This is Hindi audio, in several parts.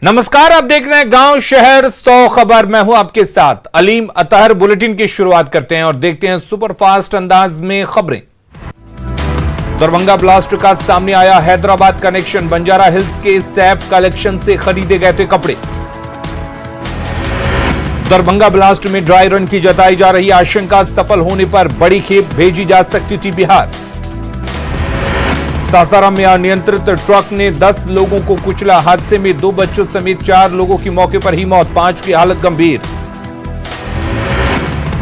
नमस्कार, आप देख रहे हैं गांव शहर 100 खबर। मैं हूं आपके साथ अलीम अतहर। बुलेटिन की शुरुआत करते हैं और देखते हैं सुपरफास्ट अंदाज में खबरें। दरभंगा ब्लास्ट का सामने आया हैदराबाद कनेक्शन। बंजारा हिल्स के सैफ कलेक्शन से खरीदे गए थे कपड़े। दरभंगा ब्लास्ट में ड्राई रन की जताई जा रही आशंका, सफल होने पर बड़ी खेप भेजी जा सकती थी बिहार। सासाराम में अनियंत्रित ट्रक ने 10 लोगों को कुचला। हादसे में 2 बच्चों समेत 4 लोगों की मौके पर ही मौत, 5 की हालत गंभीर।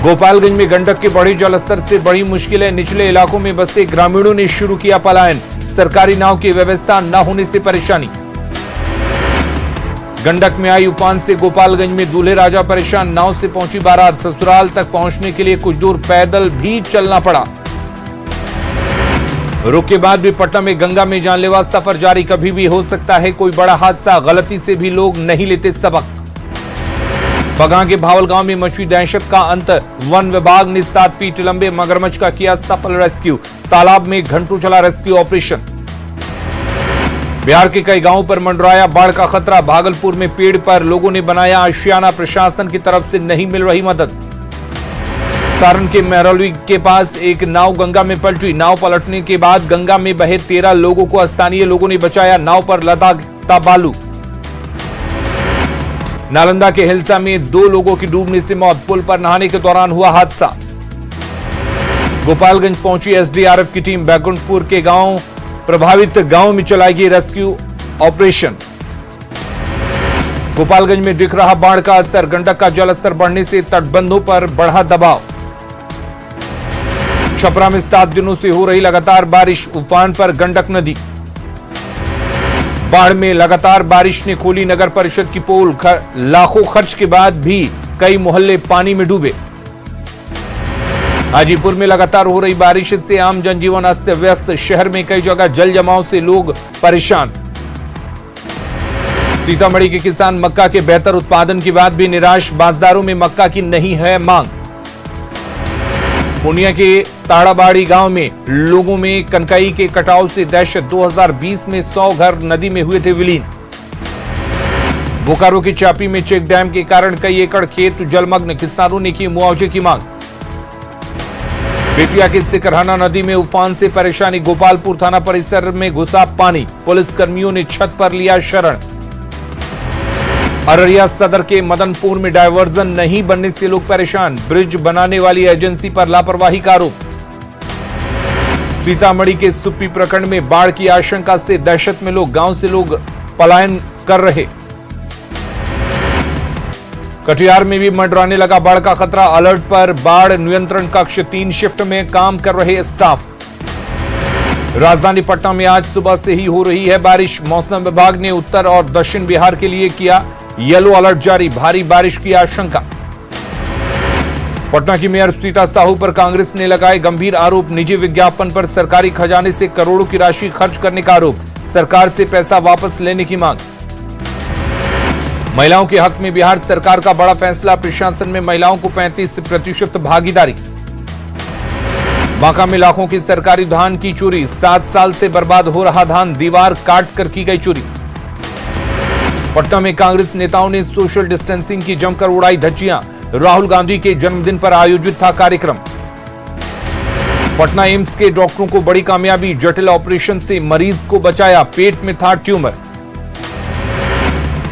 गोपालगंज में गंडक के बढ़े जलस्तर से बड़ी मुश्किलें। निचले इलाकों में बसे ग्रामीणों ने शुरू किया पलायन। सरकारी नाव की व्यवस्था न होने से परेशानी। गंडक में आई उफान से गोपालगंज में दूल्हे राजा परेशान। नाव से पहुंची बारात। ससुराल तक पहुंचने के लिए कुछ दूर पैदल भी चलना पड़ा। रुक के बाद भी पटना में गंगा में जानलेवा सफर जारी। कभी भी हो सकता है कोई बड़ा हादसा। गलती से भी लोग नहीं लेते सबक। बगां के भावल गांव में मची दहशत का अंत। वन विभाग ने 7 फीट लंबे मगरमच्छ का किया सफल रेस्क्यू। तालाब में घंटों चला रेस्क्यू ऑपरेशन। बिहार के कई गांवों पर मंडराया बाढ़ का खतरा। भागलपुर में पेड़ पर लोगों ने बनाया आशियाना। प्रशासन की तरफ से नहीं मिल रही मदद। सारण के मेहरौली के पास एक नाव गंगा में पलटी। नाव पलटने के बाद गंगा में बहे 13 लोगों को स्थानीय लोगों ने बचाया। नाव पर लदा था बालू। नालंदा के हिल्सा में 2 लोगों की डूबने से मौत। पुल पर नहाने के दौरान हुआ हादसा। गोपालगंज पहुंची एसडीआरएफ की टीम। बैकुंठपुर के गांव प्रभावित गांव में चलाएगी रेस्क्यू ऑपरेशन। गोपालगंज में दिख रहा बाढ़ का असर। गंडक का जलस्तर बढ़ने से तटबंधों पर बढ़ा दबाव। छपरा में 7 दिनों से हो रही लगातार बारिश। उफान पर गंडक नदी। बाढ़ में लगातार बारिश ने खोली नगर परिषद की पोल। लाखों खर्च के बाद भी कई मोहल्ले पानी में डूबे। हाजीपुर में लगातार हो रही बारिश से आम जनजीवन अस्त व्यस्त। शहर में कई जगह जल जमाव से लोग परेशान। सीतामढ़ी के किसान मक्का के बेहतर उत्पादन के बाद भी निराश। बाजारों में मक्का की नहीं है मांग। पूर्णिया के ताड़ाबाड़ी गांव में लोगों में कनकई के कटाव से दहशत। 2020 में 100 घर नदी में हुए थे विलीन। बोकारो की चापी में चेक डैम के कारण कई एकड़ खेत जलमग्न। किसानों ने की मुआवजे की मांग। बेतिया के सिकरहाना नदी में उफान से परेशानी। गोपालपुर थाना परिसर में घुसा पानी। पुलिस कर्मियों ने छत पर लिया शरण। अररिया सदर के मदनपुर में डायवर्जन नहीं बनने से लोग परेशान। ब्रिज बनाने वाली एजेंसी पर लापरवाही का आरोप। सीतामढ़ी के सुप्पी प्रखंड में बाढ़ की आशंका से दहशत में लोग। गांव से लोग पलायन कर रहे। कटिहार में भी मंडराने लगा बाढ़ का खतरा। अलर्ट पर बाढ़ नियंत्रण कक्ष। 3 शिफ्ट में काम कर रहे स्टाफ। राजधानी पटना में आज सुबह से ही हो रही है बारिश। मौसम विभाग ने उत्तर और दक्षिण बिहार के लिए किया येलो अलर्ट जारी। भारी बारिश की आशंका। पटना की मेयर सीता साहू पर कांग्रेस ने लगाए गंभीर आरोप। निजी विज्ञापन पर सरकारी खजाने से करोड़ों की राशि खर्च करने का आरोप। सरकार से पैसा वापस लेने की मांग। महिलाओं के हक में बिहार सरकार का बड़ा फैसला। प्रशासन में महिलाओं को 35% भागीदारी। बांका में लाखों की सरकारी धान की चोरी। 7 साल से बर्बाद हो रहा धान दीवार काट कर की गई चोरी। पटना में कांग्रेस नेताओं ने सोशल डिस्टेंसिंग की जमकर उड़ाई धज्जियां। राहुल गांधी के जन्मदिन पर आयोजित था कार्यक्रम। पटना एम्स के डॉक्टरों को बड़ी कामयाबी। जटिल ऑपरेशन से मरीज को बचाया। पेट में था ट्यूमर।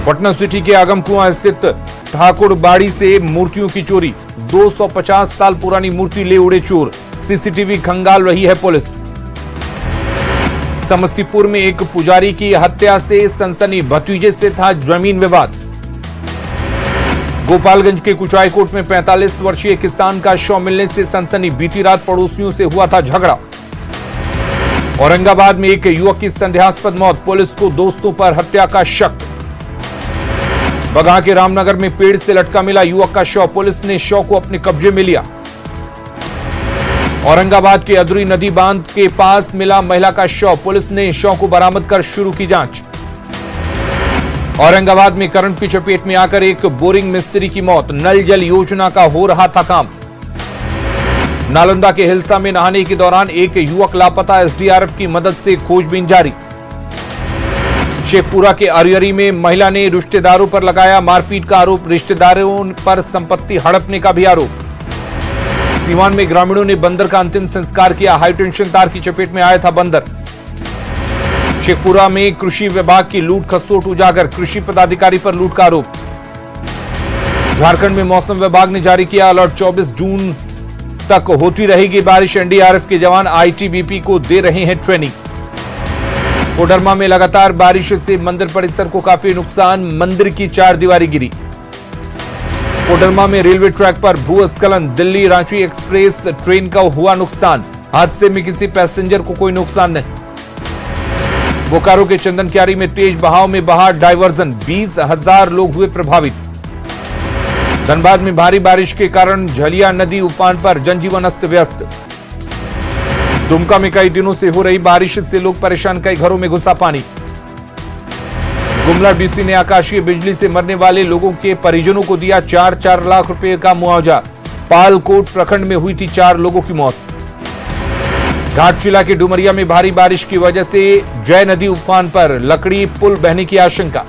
पटना सिटी के आगमकुआं स्थित ठाकुरबाड़ी से मूर्तियों की चोरी। 250 साल पुरानी मूर्ति ले उड़े चोर। सीसीटीवी खंगाल रही है पुलिस। समस्तीपुर में एक पुजारी की हत्या से सनसनी। भतीजे से था जमीन विवाद। गोपालगंज के कुचायकोट में 45 वर्षीय किसान का शव मिलने से सनसनी। बीती रात पड़ोसियों से हुआ था झगड़ा। औरंगाबाद में एक युवक की संदेहास्पद मौत। पुलिस को दोस्तों पर हत्या का शक। बगहा के रामनगर में पेड़ से लटका मिला युवक का शव। पुलिस ने शव को अपने कब्जे में लिया। औरंगाबाद के अदुरी नदी बांध के पास मिला महिला का शव। पुलिस ने शव को बरामद कर शुरू की जांच। औरंगाबाद में करंट की चपेट में आकर एक बोरिंग मिस्त्री की मौत। नल जल योजना का हो रहा था काम। नालंदा के हिल्सा में नहाने के दौरान एक युवक लापता। एसडीआरएफ की मदद से खोजबीन जारी। शेखपुरा के अरियरी में महिला ने रिश्तेदारों पर लगाया मारपीट का आरोप, रिश्तेदारों पर संपत्ति हड़पने का भी आरोप। सीवान में ग्रामीणों ने बंदर का अंतिम संस्कार किया, हाईटेंशन तार की चपेट में आया था बंदर। शेखपुरा में कृषि विभाग की लूट खसोट उजागर, कृषि पदाधिकारी पर लूट का आरोप। झारखंड में मौसम विभाग ने जारी किया अलर्ट, 24 जून तक होती रहेगी बारिश, एनडीआरएफ के जवान आईटीबीपी को दे रहे हैं ट्रेनिंग। कोडरमा में लगातार बारिश से मंदिर परिसर को काफी नुकसान, मंदिर की 4 दीवारी गिरी। कोडरमा में रेलवे ट्रैक पर भूस्खलन, दिल्ली रांची एक्सप्रेस ट्रेन का हुआ नुकसान, हादसे में किसी पैसेंजर को कोई नुकसान नहीं। बोकारो के चंदनक्यारी में तेज बहाव में बहा डायवर्जन, 20,000 लोग हुए प्रभावित। धनबाद में भारी बारिश के कारण झलिया नदी उफान पर, जनजीवन अस्त व्यस्त। दुमका में कई दिनों से हो रही बारिश से लोग परेशान, कई घरों में घुसा पानी। गुमला डीसी ने आकाशीय बिजली से मरने वाले लोगों के परिजनों को दिया 4-4 लाख रुपए का मुआवजा। पालकोट प्रखंड में हुई थी 4 लोगों की मौत। घाटशिला के डुमरिया में भारी बारिश की वजह से जय नदी उफान पर, लकड़ी पुल बहने की आशंका।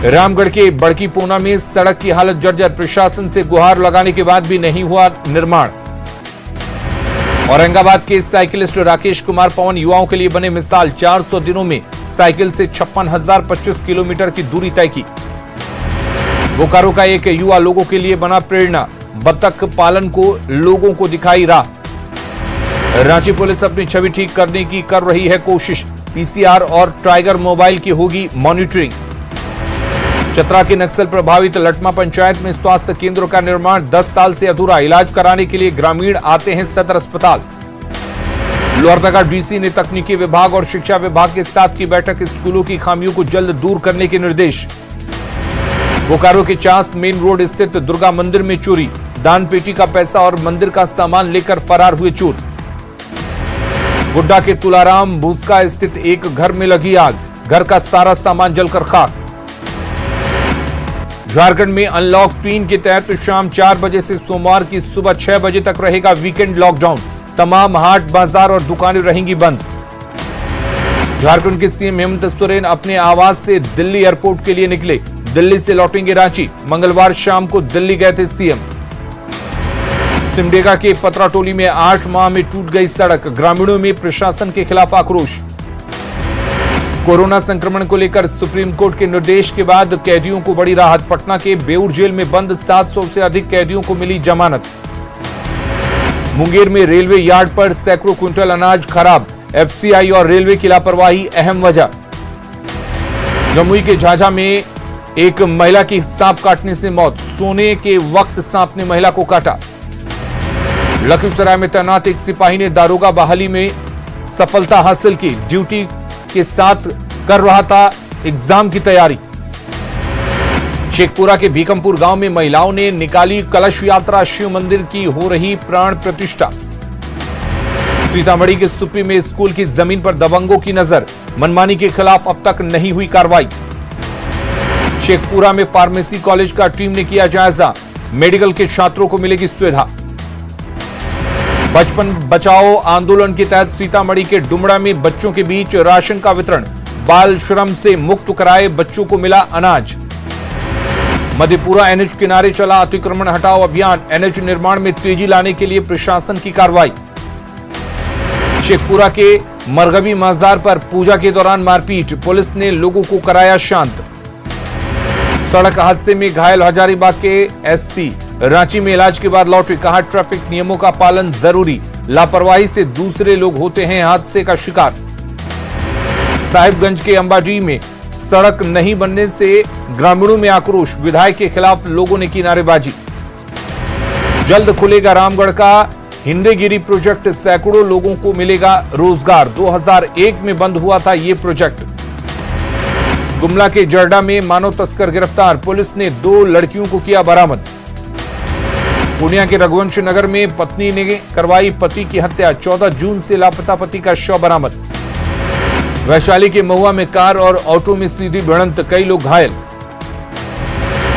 रामगढ़ के बड़की पूना में सड़क की हालत जर्जर, प्रशासन से गुहार लगाने के बाद भी नहीं हुआ निर्माण। औरंगाबाद के साइकिलिस्ट राकेश कुमार पवन युवाओं के लिए बने मिसाल, 400 दिनों में साइकिल से 56,025 किलोमीटर की दूरी तय की। बोकारो का एक युवा लोगों के लिए बना प्रेरणा, बतख पालन को लोगों को दिखाई राह। रांची पुलिस अपनी छवि ठीक करने की कर रही है कोशिश, पीसीआर और टाइगर मोबाइल की होगी मॉनिटरिंग। चतरा के नक्सल प्रभावित लटमा पंचायत में स्वास्थ्य केंद्र का निर्माण 10 साल से अधूरा, इलाज कराने के लिए ग्रामीण आते हैं सदर अस्पताल। लोहरदगा डीसी ने तकनीकी विभाग और शिक्षा विभाग के साथ की बैठक, स्कूलों की खामियों को जल्द दूर करने के निर्देश। बोकारो के चास मेन रोड स्थित दुर्गा मंदिर में चोरी, दान पेटी का पैसा और मंदिर का सामान लेकर फरार हुए चोर। गुड्डा के तुलाराम भूसका स्थित एक घर में लगी आग, घर का सारा सामान जलकर खाक। झारखंड में अनलॉक 3 के तहत शाम 4 बजे से सोमवार की सुबह 6 बजे तक रहेगा वीकेंड लॉकडाउन, तमाम हाट बाजार और दुकानें रहेंगी बंद। झारखंड के सीएम हेमंत सोरेन अपने आवास से दिल्ली एयरपोर्ट के लिए निकले, दिल्ली से लौटेंगे रांची। मंगलवार शाम को दिल्ली गए थे सीएम। सिमडेगा के पतराटोली में 8 माह में टूट गई सड़क, ग्रामीणों में प्रशासन के खिलाफ आक्रोश। कोरोना संक्रमण को लेकर सुप्रीम कोर्ट के निर्देश के बाद कैदियों को बड़ी राहत, पटना के बेउर जेल में बंद 700 से अधिक कैदियों को मिली जमानत। मुंगेर में रेलवे यार्ड पर सैकड़ों क्विंटल अनाज खराब, एफसीआई और रेलवे की लापरवाही अहम वजह। जमुई के झाझा में एक महिला की सांप काटने से मौत, सोने के वक्त सांप ने महिला को काटा। लखीसराय में तैनात एक सिपाही ने दारोगा बहाली में सफलता हासिल की, ड्यूटी के साथ कर रहा था एग्जाम की तैयारी। शेखपुरा के भीकमपुर गांव में महिलाओं ने निकाली कलश यात्रा, शिव मंदिर की हो रही प्राण प्रतिष्ठा। सीतामढ़ी के सुप्री में स्कूल की जमीन पर दबंगों की नजर, मनमानी के खिलाफ अब तक नहीं हुई कार्रवाई। शेखपुरा में फार्मेसी कॉलेज का टीम ने किया जायजा, मेडिकल के छात्रों को मिलेगी सुविधा। बचपन बचाओ आंदोलन के तहत सीतामढ़ी के डुमरा में बच्चों के बीच राशन का वितरण, बाल श्रम से मुक्त कराए बच्चों को मिला अनाज। मधेपुरा एनएच किनारे चला अतिक्रमण हटाओ अभियान, एनएच निर्माण में तेजी लाने के लिए प्रशासन की कार्रवाई। शेखपुरा के मरगबी मजार पर पूजा के दौरान मारपीट, पुलिस ने लोगों को कराया शांत। सड़क हादसे में घायल हजारीबाग के एसपी रांची में इलाज के बाद लौटे, कहा ट्रैफिक नियमों का पालन जरूरी, लापरवाही से दूसरे लोग होते हैं हादसे का शिकार। साहिबगंज के अंबाजी में सड़क नहीं बनने से ग्रामीणों में आक्रोश, विधायक के खिलाफ लोगों ने की नारेबाजी। जल्द खुलेगा रामगढ़ का हिंदेगिरी प्रोजेक्ट, सैकड़ों लोगों को मिलेगा रोजगार, 2001 में बंद हुआ था ये प्रोजेक्ट। गुमला के जर्डा में मानव तस्कर गिरफ्तार, पुलिस ने 2 लड़कियों को किया बरामद। पूर्णिया के रघुवंश नगर में पत्नी ने करवाई पति की हत्या, 14 जून से लापता पति का शव बरामद। वैशाली के महुआ में कार और ऑटो में सीधी भिड़ंत, कई लोग घायल।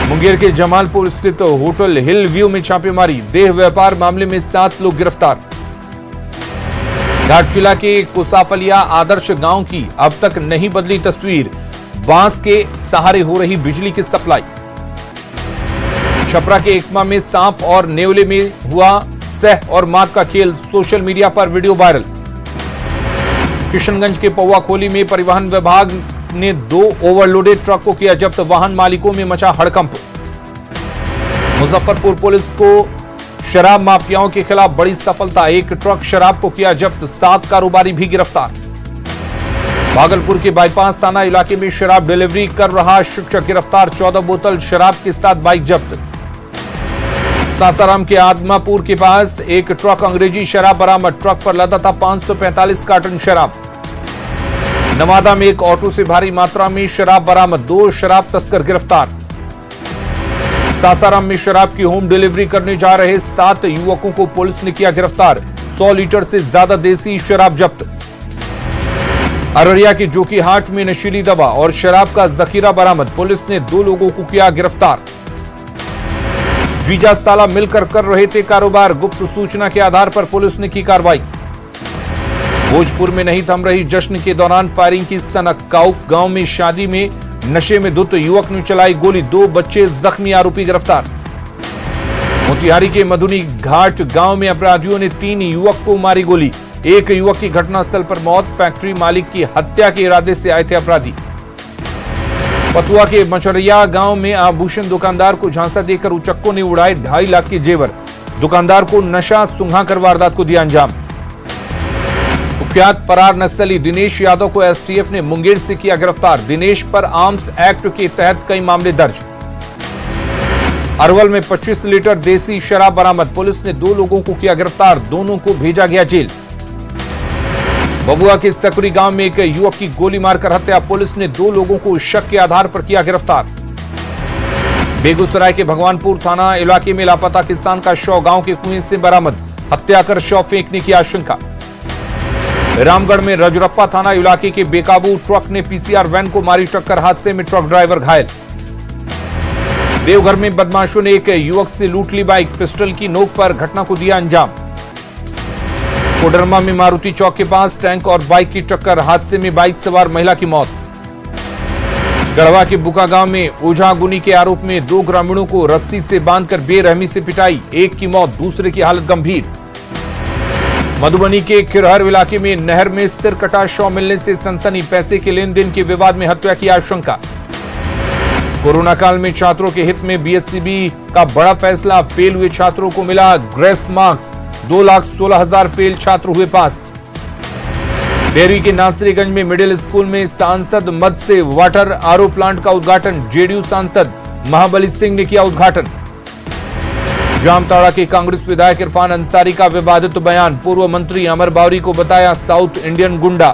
मुंगेर के जमालपुर स्थित होटल हिल व्यू में छापेमारी, देह व्यापार मामले में 7 लोग गिरफ्तार। घाटशिला के कुसाफलिया आदर्श गांव की अब तक नहीं बदली तस्वीर, बांस के सहारे हो रही बिजली की सप्लाई। छपरा के एकमा में सांप और नेवले में हुआ सह और मात का खेल, सोशल मीडिया पर वीडियो वायरल। किशनगंज के पौवाखोली में परिवहन विभाग ने 2 ओवरलोडेड ट्रक को किया जब्त, वाहन मालिकों में मचा हड़कंप। मुजफ्फरपुर पुलिस को शराब माफियाओं के खिलाफ बड़ी सफलता, 1 ट्रक शराब को किया जब्त, 7 कारोबारी भी गिरफ्तार। भागलपुर के बाईपास थाना इलाके में शराब डिलीवरी कर रहा शिक्षक गिरफ्तार, 14 बोतल शराब के साथ बाइक जब्त। सासाराम के आदमापुर के पास 1 ट्रक अंग्रेजी शराब बरामद, ट्रक पर लदा था 545 कार्टन शराब। नवादा में एक ऑटो से भारी मात्रा में शराब बरामद, 2 शराब तस्कर गिरफ्तार। सासाराम में शराब की होम डिलीवरी करने जा रहे 7 युवकों को पुलिस ने किया गिरफ्तार, 100 लीटर से ज्यादा देसी शराब जब्त। अररिया के जोकीहाट में नशीली दवा और शराब का जखीरा बरामद, पुलिस ने 2 लोगों को किया गिरफ्तार। जीजा साला मिलकर कर रहे थे कारोबार, गुप्त सूचना के आधार पर पुलिस ने की कार्रवाई। भोजपुर में नहीं थम रही जश्न के दौरान फायरिंग की सनक, काउक गांव में शादी में नशे में धुत युवक ने चलाई गोली, 2 बच्चे जख्मी, आरोपी गिरफ्तार। मोतिहारी के मधुनी घाट गांव में अपराधियों ने 3 युवक को मारी गोली, 1 युवक की घटनास्थल पर मौत, फैक्ट्री मालिक की हत्या के इरादे से आए थे अपराधी। पतुआ के मचरिया गांव में आभूषण दुकानदार को झांसा देकर उचक्कों ने उड़ाए 2.5 लाख के जेवर, दुकानदार को नशा सुंघाकर वारदात को दिया अंजाम। कुख्यात फरार नक्सली दिनेश यादव को एसटीएफ ने मुंगेर से किया गिरफ्तार, दिनेश पर आर्म्स एक्ट के तहत कई मामले दर्ज। अरवल में 25 लीटर देसी शराब बरामद, पुलिस ने 2 लोगों को किया गिरफ्तार, दोनों को भेजा गया जेल। बबुआ के सकरी गांव में एक युवक की गोली मारकर हत्या, पुलिस ने 2 लोगों को शक के आधार पर किया गिरफ्तार। बेगूसराय के भगवानपुर थाना इलाके में लापता किसान का शव गांव के कुएं से बरामद, हत्या कर शव फेंकने की आशंका। रामगढ़ में रजरप्पा थाना इलाके के बेकाबू ट्रक ने पीसीआर वैन को मारी टक्कर, हादसे में ट्रक ड्राइवर घायल। देवघर में बदमाशों ने एक युवक से लूट ली बाइक, पिस्टल की नोक पर घटना को दिया अंजाम। कोडरमा में मारुति चौक के पास टैंक और बाइक की टक्कर, हादसे में बाइक सवार महिला की मौत। गढ़वा के बुका गांव में ओझागुनी के आरोप में 2 ग्रामीणों को रस्सी से बांधकर बेरहमी से पिटाई, 1 की मौत, दूसरे की हालत गंभीर। मधुबनी के खिरहर इलाके में नहर में सिर कटा शव मिलने से सनसनी, पैसे के लेन देन के विवाद में हत्या की आशंका। कोरोना काल में छात्रों के हित में बीएससीबी का बड़ा फैसला, फेल हुए छात्रों को मिला ग्रेस मार्क्स, 2,16,000 फेल छात्र हुए पास। डेयरी के नासरीगंज में मिडिल स्कूल में सांसद मद से वाटर आरओ प्लांट का उद्घाटन, जेडीयू सांसद महाबली सिंह ने किया उद्घाटन। जामताड़ा के कांग्रेस विधायक इरफान अंसारी का विवादित बयान, पूर्व मंत्री अमर बावरी को बताया साउथ इंडियन गुंडा,